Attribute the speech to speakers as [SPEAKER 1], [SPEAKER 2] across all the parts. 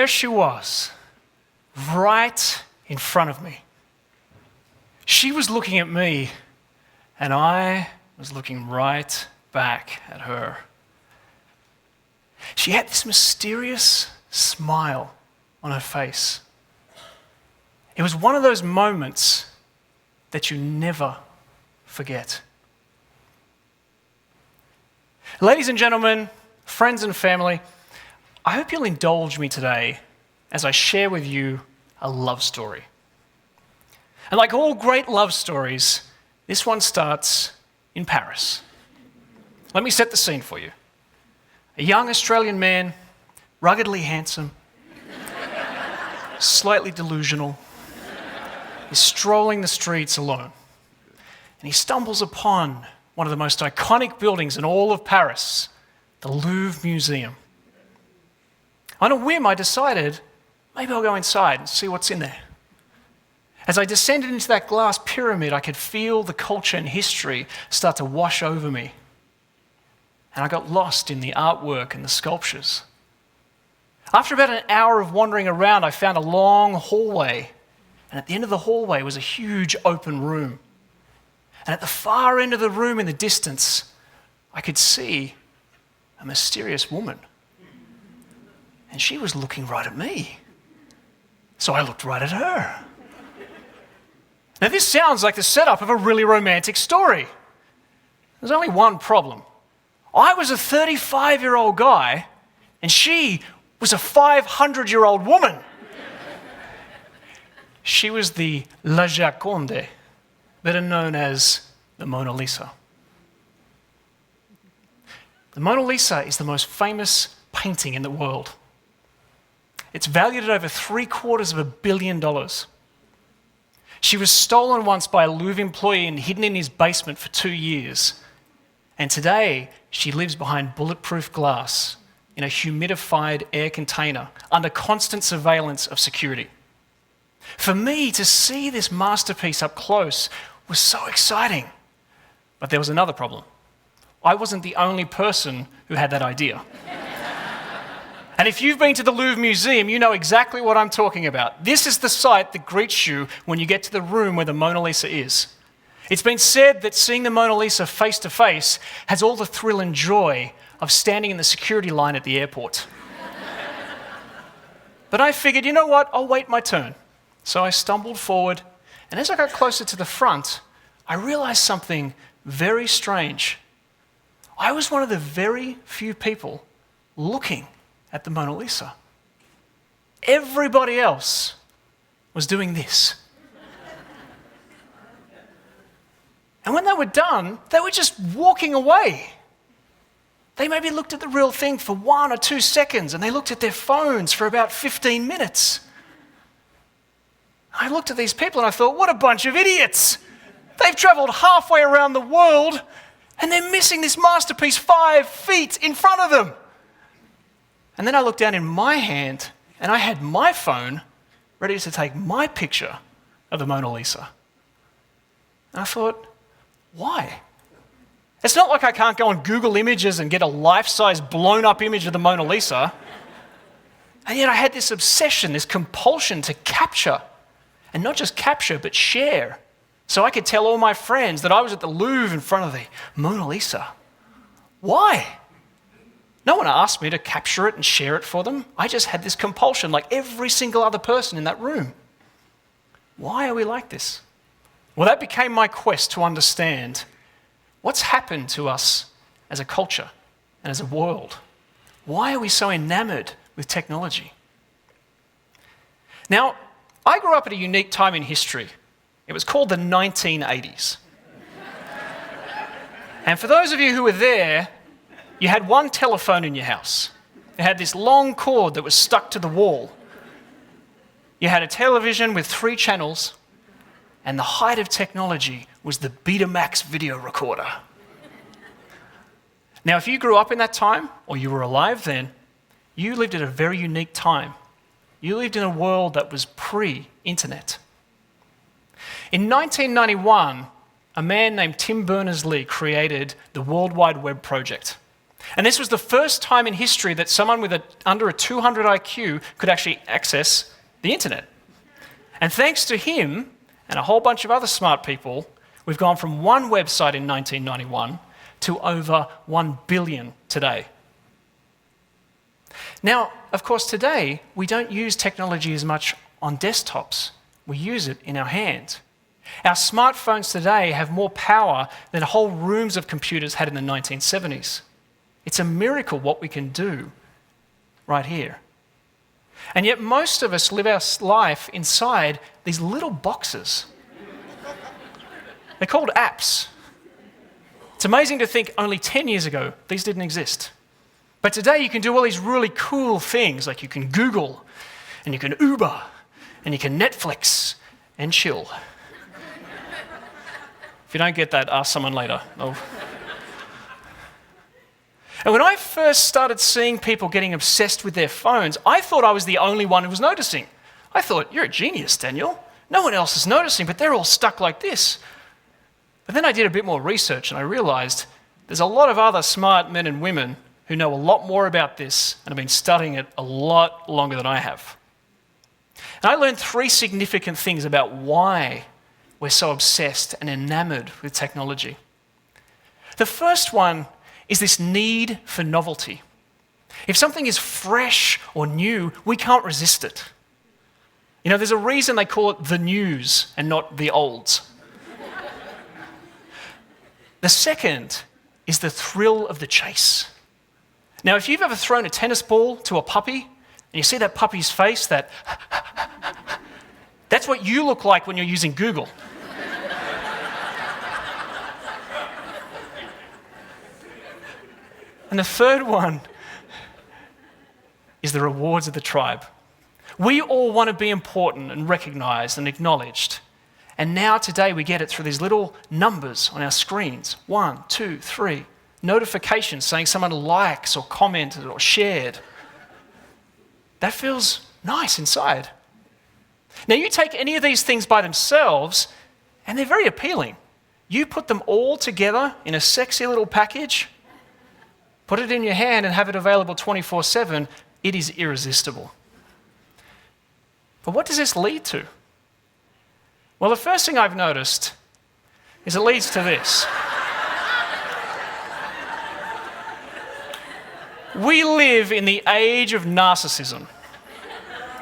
[SPEAKER 1] she was, right in front of me. She was looking at me, and I was looking right back at her. She had this mysterious smile on her face. It was one of those moments that you never forget. Ladies and gentlemen, friends and family, I hope you'll indulge me today as I share with you a love story. And like all great love stories, this one starts in Paris. Let me set the scene for you. A young Australian man, ruggedly handsome, slightly delusional, is strolling the streets alone. And he stumbles upon one of the most iconic buildings in all of Paris, the Louvre Museum. On a whim, I decided, maybe I'll go inside and see what's in there. As I descended into that glass pyramid, I could feel the culture and history start to wash over me. And I got lost in the artwork and the sculptures. After about an hour of wandering around, I found a long hallway. And at the end of the hallway was a huge open room. And at the far end of the room in the distance, I could see a mysterious woman. And she was looking right at me. So I looked right at her. Now this sounds like the setup of a really romantic story. There's only one problem. I was a 35-year-old guy, and she was a 500-year-old woman. She was the La Gioconde, better known as the Mona Lisa. The Mona Lisa is the most famous painting in the world. It's valued at over $750 million. She was stolen once by a Louvre employee and hidden in his basement for 2 years. And today, she lives behind bulletproof glass in a humidified air container under constant surveillance of security. For me, to see this masterpiece up close was so exciting. But there was another problem. I wasn't the only person who had that idea. And if you've been to the Louvre Museum, you know exactly what I'm talking about. This is the sight that greets you when you get to the room where the Mona Lisa is. It's been said that seeing the Mona Lisa face to face has all the thrill and joy of standing in the security line at the airport. But I figured, you know what, I'll wait my turn. So I stumbled forward, and as I got closer to the front, I realized something very strange. I was one of the very few people looking at the Mona Lisa. Everybody else was doing this. And when they were done, they were just walking away. They maybe looked at the real thing for 1 or 2 seconds, and they looked at their phones for about 15 minutes. I looked at these people and I thought, what a bunch of idiots. They've traveled halfway around the world and they're missing this masterpiece 5 feet in front of them. And then I looked down in my hand and I had my phone ready to take my picture of the Mona Lisa. And I thought, why? It's not like I can't go on Google Images and get a life-size blown up image of the Mona Lisa. And yet I had this obsession, this compulsion to capture. And not just capture, but share. So I could tell all my friends that I was at the Louvre in front of the Mona Lisa. Why? No one asked me to capture it and share it for them. I just had this compulsion like every single other person in that room. Why are we like this? Well, that became my quest to understand what's happened to us as a culture and as a world. Why are we so enamored with technology? Now, I grew up at a unique time in history. It was called the 1980s. And for those of you who were there, you had one telephone in your house. It had this long cord that was stuck to the wall. You had a television with 3 channels, and the height of technology was the Betamax video recorder. Now, if you grew up in that time, or you were alive then, you lived at a very unique time. You lived in a world that was pre-internet. In 1991, a man named Tim Berners-Lee created the World Wide Web project. And this was the first time in history that someone with under a 200 IQ could actually access the internet. And thanks to him and a whole bunch of other smart people, we've gone from one website in 1991 to over 1 billion today. Now, of course, today, we don't use technology as much on desktops. We use it in our hands. Our smartphones today have more power than whole rooms of computers had in the 1970s. It's a miracle what we can do right here. And yet most of us live our life inside these little boxes. They're called apps. It's amazing to think only 10 years ago these didn't exist. But today you can do all these really cool things, like you can Google, and you can Uber, and you can Netflix, and chill. If you don't get that, ask someone later. And when I first started seeing people getting obsessed with their phones, I thought I was the only one who was noticing. I thought, you're a genius, Daniel. No one else is noticing, but they're all stuck like this. But then I did a bit more research and I realized there's a lot of other smart men and women who know a lot more about this and have been studying it a lot longer than I have. And I learned 3 significant things about why we're so obsessed and enamored with technology. The first one is this need for novelty. If something is fresh or new, we can't resist it. You know, there's a reason they call it the news and not the olds. The second is the thrill of the chase. Now, if you've ever thrown a tennis ball to a puppy, and you see that puppy's face, that's what you look like when you're using Google. And the third one is the rewards of the tribe. We all want to be important and recognized and acknowledged. And now today we get it through these little numbers on our screens. 1, 2, 3. Notifications saying someone likes or commented or shared. That feels nice inside. Now you take any of these things by themselves and they're very appealing. You put them all together in a sexy little package, put it in your hand and have it available 24/7, it is irresistible. But what does this lead to? Well, the first thing I've noticed is it leads to this. We live in the age of narcissism.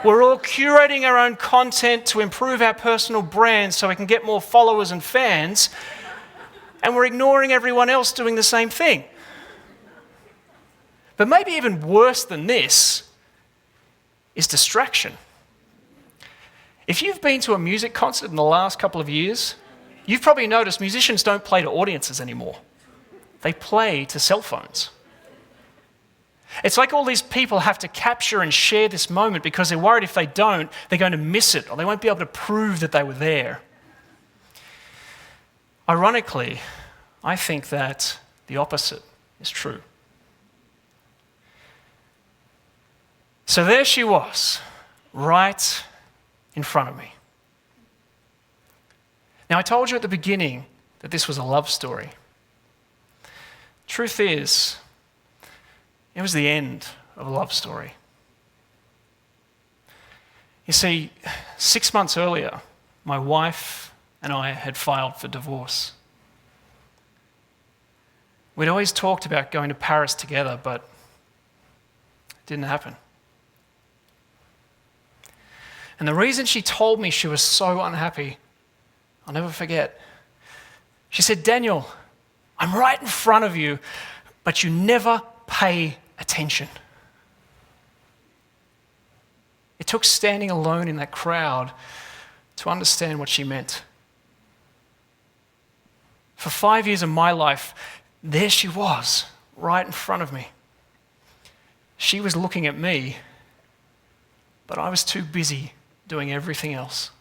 [SPEAKER 1] We're all curating our own content to improve our personal brand so we can get more followers and fans, and we're ignoring everyone else doing the same thing. But maybe even worse than this is distraction. If you've been to a music concert in the last couple of years, you've probably noticed musicians don't play to audiences anymore. They play to cell phones. It's like all these people have to capture and share this moment because they're worried if they don't, they're going to miss it or they won't be able to prove that they were there. Ironically, I think that the opposite is true. So there she was, right in front of me. Now, I told you at the beginning that this was a love story. Truth is, it was the end of a love story. You see, 6 months earlier, my wife and I had filed for divorce. We'd always talked about going to Paris together, but it didn't happen. And the reason she told me she was so unhappy, I'll never forget. She said, Daniel, I'm right in front of you, but you never pay attention. It took standing alone in that crowd to understand what she meant. For 5 years of my life, there she was, right in front of me. She was looking at me, but I was too busy doing everything else.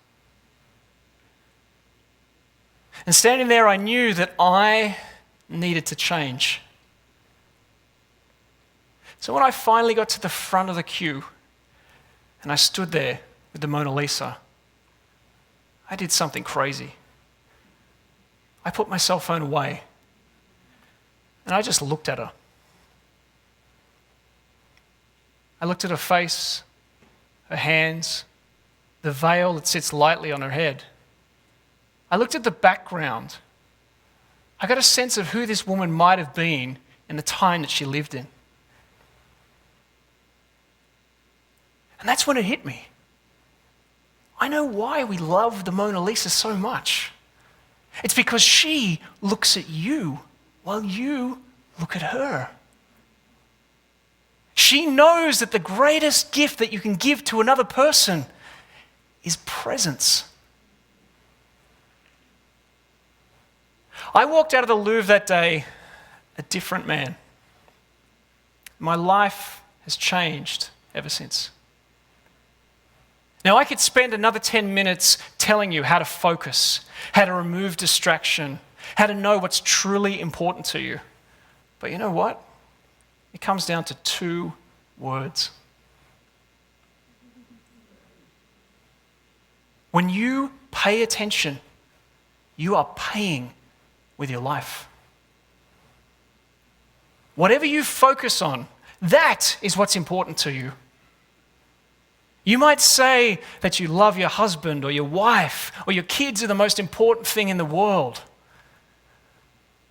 [SPEAKER 1] And standing there, I knew that I needed to change. So when I finally got to the front of the queue and I stood there with the Mona Lisa, I did something crazy. I put my cell phone away and I just looked at her. I looked at her face, her hands, the veil that sits lightly on her head. I looked at the background. I got a sense of who this woman might have been in the time that she lived in. And that's when it hit me. I know why we love the Mona Lisa so much. It's because she looks at you while you look at her. She knows that the greatest gift that you can give to another person is presence. I walked out of the Louvre that day a different man. My life has changed ever since. Now, I could spend another 10 minutes telling you how to focus, how to remove distraction, how to know what's truly important to you. But you know what? It comes down to 2 words. When you pay attention, you are paying with your life. Whatever you focus on, that is what's important to you. You might say that you love your husband or your wife or your kids are the most important thing in the world.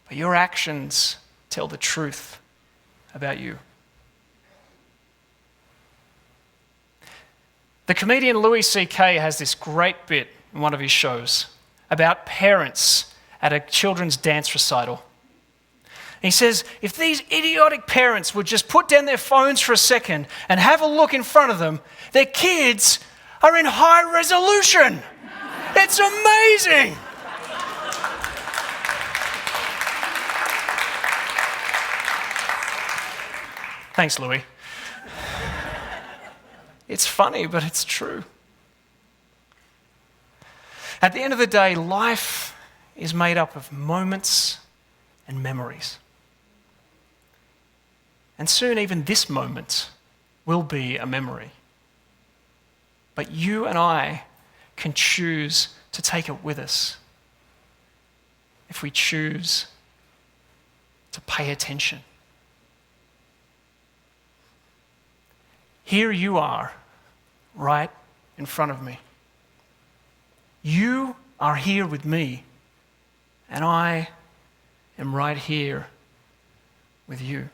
[SPEAKER 1] But your actions tell the truth about you. The comedian Louis C.K. has this great bit in one of his shows about parents at a children's dance recital. He says, if these idiotic parents would just put down their phones for a second and have a look in front of them, their kids are in high resolution. It's amazing. Thanks, Louis. It's funny, but it's true. At the end of the day, life is made up of moments and memories. And soon even this moment will be a memory. But you and I can choose to take it with us if we choose to pay attention. Here you are, right in front of me. You are here with me, and I am right here with you.